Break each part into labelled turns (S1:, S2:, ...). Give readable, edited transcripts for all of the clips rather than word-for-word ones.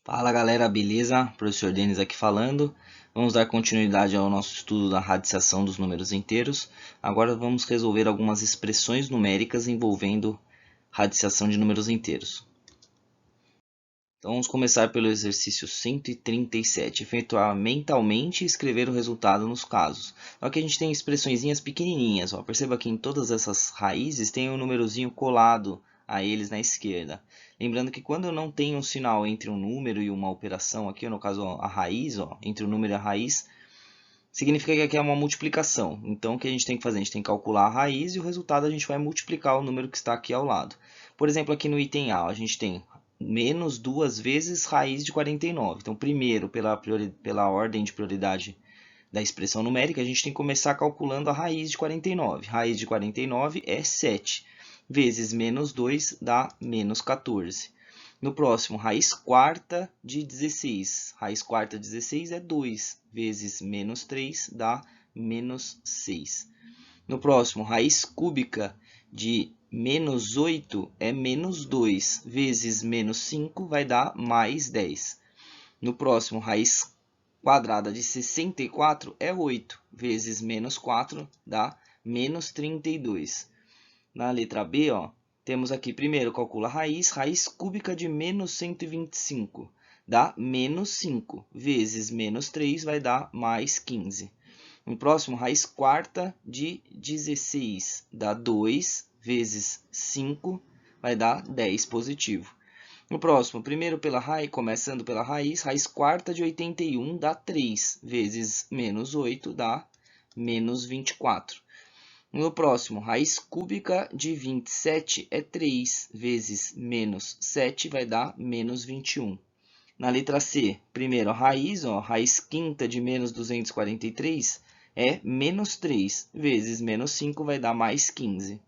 S1: Fala galera, beleza? Professor Denis aqui falando. Vamos dar continuidade ao nosso estudo da radiciação dos números inteiros. Agora vamos resolver algumas expressões numéricas envolvendo radiciação de números inteiros. Então vamos começar pelo exercício 137, efetuar mentalmente e escrever o resultado nos casos. Aqui a gente tem expressõezinhas pequenininhas, ó. Perceba que em todas essas raízes tem um númerozinho colado a eles na esquerda. Lembrando que quando eu não tenho um sinal entre um número e uma operação, aqui no caso ó, a raiz, ó, entre o número e a raiz, significa que aqui é uma multiplicação. Então o que a gente tem que fazer? A gente tem que calcular a raiz e o resultado a gente vai multiplicar o número que está aqui ao lado. Por exemplo, aqui no item A, a gente tem menos 2 vezes raiz de 49. Então, primeiro, pela ordem de prioridade da expressão numérica, a gente tem que começar calculando a raiz de 49. Raiz de 49 é 7, vezes menos 2 dá menos 14. No próximo, raiz quarta de 16. Raiz quarta de 16 é 2, vezes menos 3 dá menos 6. No próximo, raiz cúbica de menos 8 é menos 2, vezes menos 5 vai dar mais 10. No próximo, raiz quadrada de 64 é 8, vezes menos 4 dá menos 32. Na letra B, ó, temos aqui, primeiro, calcula a raiz. Raiz cúbica de menos 125 dá menos 5, vezes menos 3 vai dar mais 15. No próximo, raiz quarta de 16 dá 2, vezes 5 vai dar 10 positivo. No próximo, primeiro pela raiz, começando pela raiz, raiz quarta de 81 dá 3, vezes menos 8 dá menos 24. No próximo, raiz cúbica de 27 é 3, vezes menos 7 vai dar menos 21. Na letra C, primeiro a raiz, ó, raiz quinta de menos 243 é menos 3, vezes menos 5 vai dar mais 15.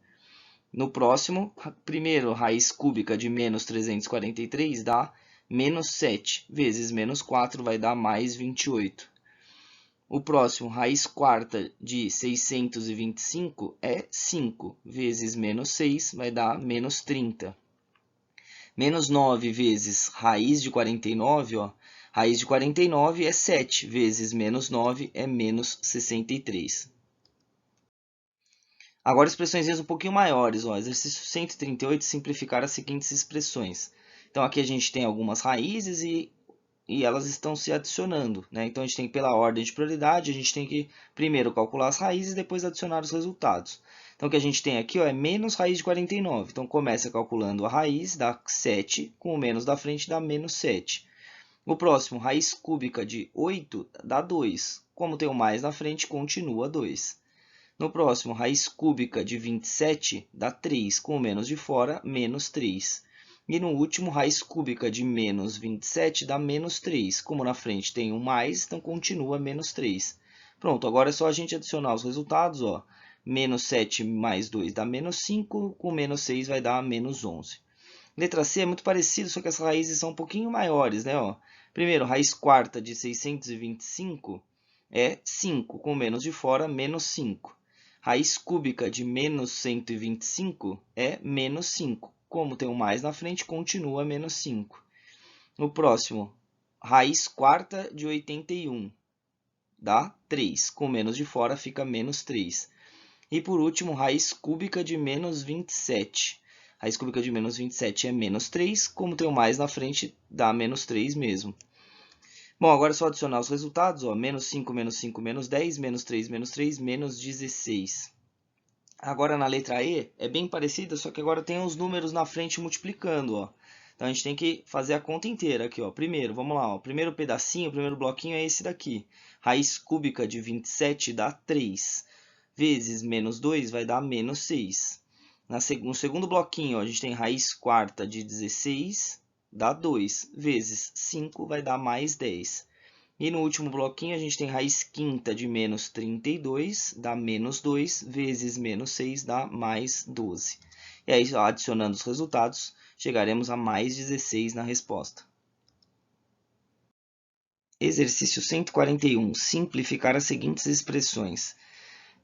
S1: No próximo, primeiro raiz cúbica de menos 343 dá menos 7, vezes menos 4 vai dar mais 28. O próximo, raiz quarta de 625 é 5, vezes menos 6 vai dar menos 30. Menos 9 vezes raiz de 49, ó, raiz de 49 é 7, vezes menos 9 é menos 63. Agora expressões um pouquinho maiores, ó, exercício 138, simplificar as seguintes expressões. Então aqui a gente tem algumas raízes e elas estão se adicionando, né? Então a gente tem que, pela ordem de prioridade, a gente tem que primeiro calcular as raízes e depois adicionar os resultados. Então o que a gente tem aqui ó, é menos raiz de 49. Então começa calculando a raiz, dá 7, com o menos da frente dá menos 7. O próximo, raiz cúbica de 8 dá 2. Como tem o mais na frente, continua 2. No próximo, raiz cúbica de 27 dá 3, com o menos de fora, menos 3. E no último, raiz cúbica de menos 27 dá menos 3. Como na frente tem um mais, então continua menos 3. Pronto, agora é só a gente adicionar os resultados. Ó. Menos 7 mais 2 dá menos 5, com menos 6 vai dar menos 11. Letra C é muito parecido, só que as raízes são um pouquinho maiores, né? Ó. Primeiro, raiz quarta de 625 é 5, com menos de fora, menos 5. Raiz cúbica de menos 125 é menos 5. Como tem um mais na frente, continua menos 5. No próximo, raiz quarta de 81 dá 3. Com menos de fora, fica menos 3. E por último, raiz cúbica de menos 27. Raiz cúbica de menos 27 é menos 3. Como tem um mais na frente, dá menos 3 mesmo. Bom, agora é só adicionar os resultados. Ó. Menos 5, menos 10, menos 3, menos 16. Agora na letra E é bem parecida, só que agora tem os números na frente multiplicando, ó. Então a gente tem que fazer a conta inteira aqui, ó. Primeiro, vamos lá, ó. O primeiro pedacinho, o primeiro bloquinho é esse daqui. Raiz cúbica de 27 dá 3, vezes menos 2 vai dar menos 6. No segundo bloquinho, ó, a gente tem raiz quarta de 16 dá 2, vezes 5 vai dar mais 10. E no último bloquinho, a gente tem raiz quinta de menos 32, dá menos 2, vezes menos 6 dá mais 12. E aí, adicionando os resultados, chegaremos a mais 16 na resposta. Exercício 141. Simplificar as seguintes expressões.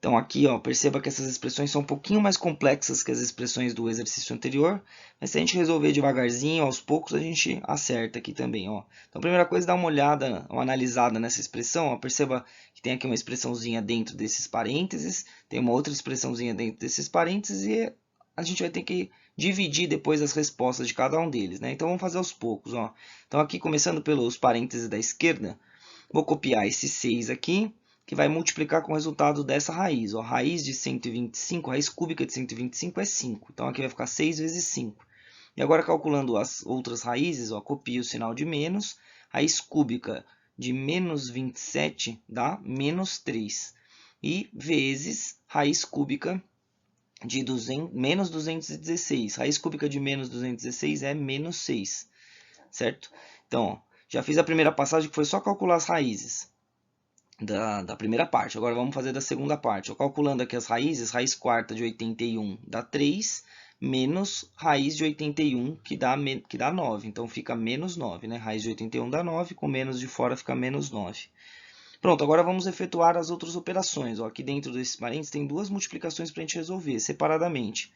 S1: Então aqui, ó, perceba que essas expressões são um pouquinho mais complexas que as expressões do exercício anterior, mas se a gente resolver devagarzinho, aos poucos, a gente acerta aqui também, ó. Então a primeira coisa, dá uma olhada, uma analisada nessa expressão, ó. Perceba que tem aqui uma expressãozinha dentro desses parênteses, tem uma outra expressãozinha dentro desses parênteses e a gente vai ter que dividir depois as respostas de cada um deles, né? Então vamos fazer aos poucos, ó. Então aqui, começando pelos parênteses da esquerda, vou copiar esse 6 aqui, que vai multiplicar com o resultado dessa raiz. Ó, raiz de 125, raiz cúbica de 125 é 5. Então, aqui vai ficar 6 vezes 5. E agora, calculando as outras raízes, ó, copio o sinal de menos. Raiz cúbica de menos 27 dá menos 3. E vezes raiz cúbica de menos 216. Raiz cúbica de menos 216 é menos 6. Certo? Então, ó, já fiz a primeira passagem, que foi só calcular as raízes da primeira parte. Agora vamos fazer da segunda parte. Eu calculando aqui as raízes, raiz quarta de 81 dá 3, menos raiz de 81, que dá 9. Então fica menos 9, né? Raiz de 81 dá 9, com menos de fora fica menos 9. Pronto, agora vamos efetuar as outras operações. Ó, aqui dentro desses parênteses tem duas multiplicações para a gente resolver, separadamente.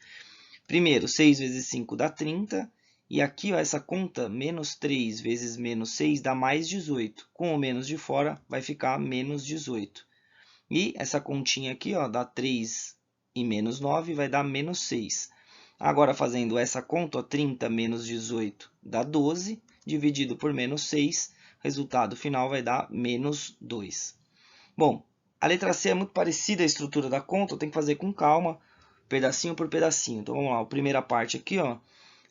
S1: Primeiro, 6 vezes 5 dá 30. E aqui, ó, essa conta, menos 3 vezes menos 6 dá mais 18. Com o menos de fora, vai ficar menos 18. E essa continha aqui, ó, dá 3 e menos 9, vai dar menos 6. Agora, fazendo essa conta, ó, 30 menos 18 dá 12, dividido por menos 6, resultado final vai dar menos 2. Bom, a letra C é muito parecida à estrutura da conta, eu tenho que fazer com calma, pedacinho por pedacinho. Então, vamos lá, a primeira parte aqui, ó.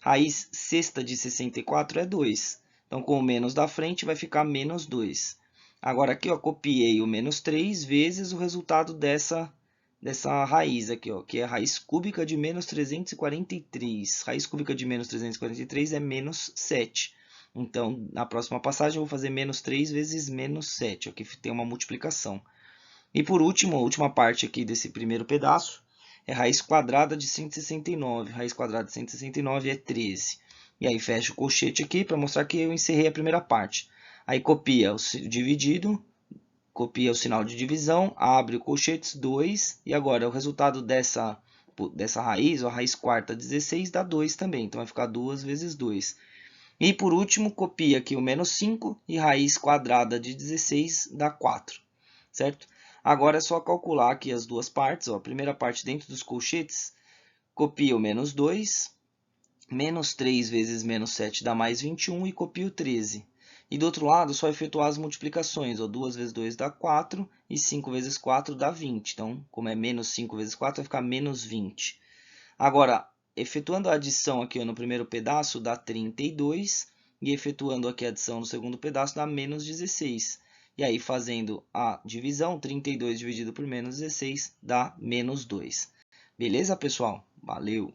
S1: Raiz sexta de 64 é 2. Então, com o menos da frente, vai ficar menos 2. Agora, aqui, ó, copiei o menos 3 vezes o resultado dessa raiz aqui, ó, que é a raiz cúbica de menos 343. Raiz cúbica de menos 343 é menos 7. Então, na próxima passagem, eu vou fazer menos 3 vezes menos 7. Aqui tem uma multiplicação. E por último, a última parte aqui desse primeiro pedaço, é raiz quadrada de 169. Raiz quadrada de 169 é 13. E aí fecha o colchete aqui para mostrar que eu encerrei a primeira parte. Aí copia o dividido, copia o sinal de divisão, abre o colchete 2. E agora o resultado dessa raiz, a raiz quarta 16, dá 2 também. Então vai ficar 2 vezes 2. E por último, copia aqui o menos 5 e raiz quadrada de 16 dá 4. Certo? Agora é só calcular aqui as duas partes. Ó. A primeira parte dentro dos colchetes, copia o menos 2, menos 3 vezes menos 7 dá mais 21 e copia o 13. E do outro lado, só efetuar as multiplicações. Ó. 2 vezes 2 dá 4 e 5 vezes 4 dá 20. Então, como é menos 5 vezes 4, vai ficar menos 20. Agora, efetuando a adição aqui ó, no primeiro pedaço, dá 32. E efetuando aqui a adição no segundo pedaço, dá menos 16. E aí, fazendo a divisão, 32 dividido por menos 16 dá menos 2. Beleza, pessoal? Valeu!